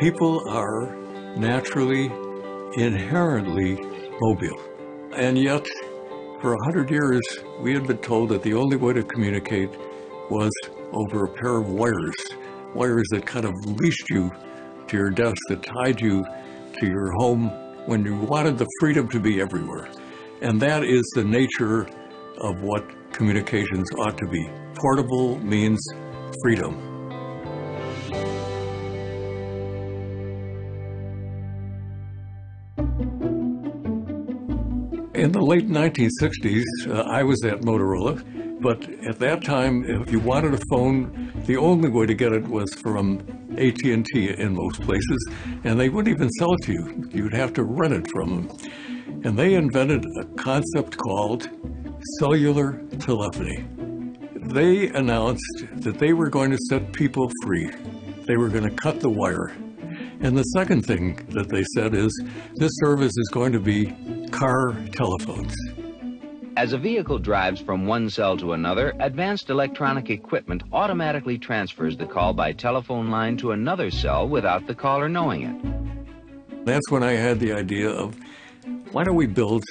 People are naturally, inherently mobile. And yet, for 100 years, we had been told that the only way to communicate was over a pair of wires that kind of leashed you to your desk, that tied you to your home when you wanted the freedom to be everywhere. And that is the nature of what communications ought to be. Portable means freedom. In the late 1960s, I was at Motorola, but at that time, if you wanted a phone, the only way to get it was from AT&T in most places, and they wouldn't even sell it to you. You'd have to rent it from them. And they invented a concept called cellular telephony. They announced that they were going to set people free. They were going to cut the wire. And the second thing that they said is, this service is going to be car telephones. As a vehicle drives from one cell to another, advanced electronic equipment automatically transfers the call by telephone line to another cell without the caller knowing it. That's when I had the idea of, why don't we build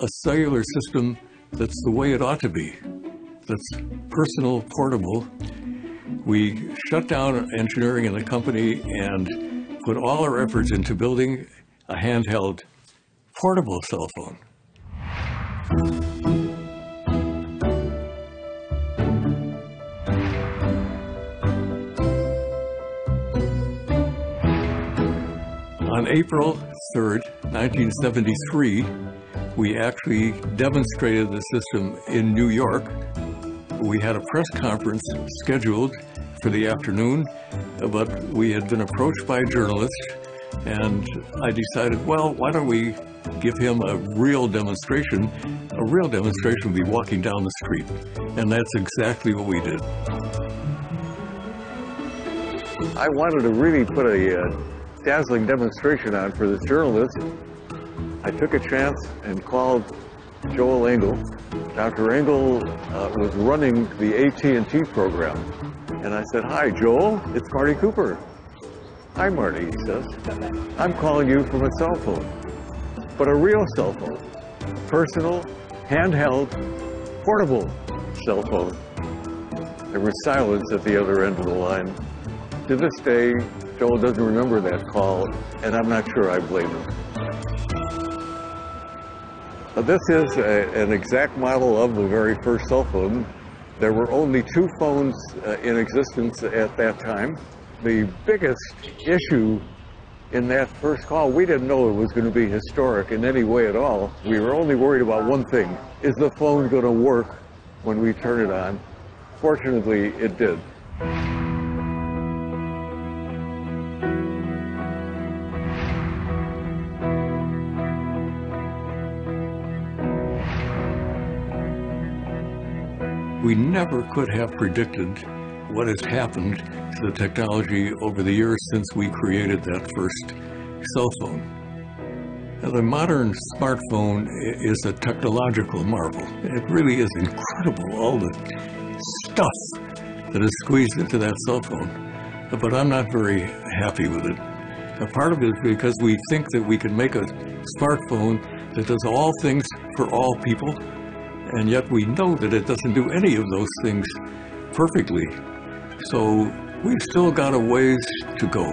a cellular system that's the way it ought to be, that's personal, portable. We shut down engineering in the company and put all our efforts into building a handheld, portable cell phone. On April 3rd, 1973, we actually demonstrated the system in New York. We had a press conference scheduled for the afternoon, but we had been approached by a journalist, and I decided, well, why don't we give him a real demonstration? A real demonstration would be walking down the street, and that's exactly what we did. I wanted to really put a dazzling demonstration on for this journalist. I took a chance and called Joel Engel. Dr. Engel was running the AT&T program. And I said, hi, Joel, it's Marty Cooper. Hi, Marty, he says. I'm calling you from a cell phone, but a real cell phone. Personal, handheld, portable cell phone. There was silence at the other end of the line. To this day, Joel doesn't remember that call, and I'm not sure I blame him. This is an exact model of the very first cell phone. There were only two phones in existence at that time. The biggest issue in that first call, we didn't know it was going to be historic in any way at all. We were only worried about one thing. Is the phone going to work when we turn it on? Fortunately, it did. We never could have predicted what has happened to the technology over the years since we created that first cell phone. Now, the modern smartphone is a technological marvel. It really is incredible, all the stuff that is squeezed into that cell phone. But I'm not very happy with it. A part of it is because we think that we can make a smartphone that does all things for all people, and yet we know that it doesn't do any of those things perfectly. So we've still got a ways to go.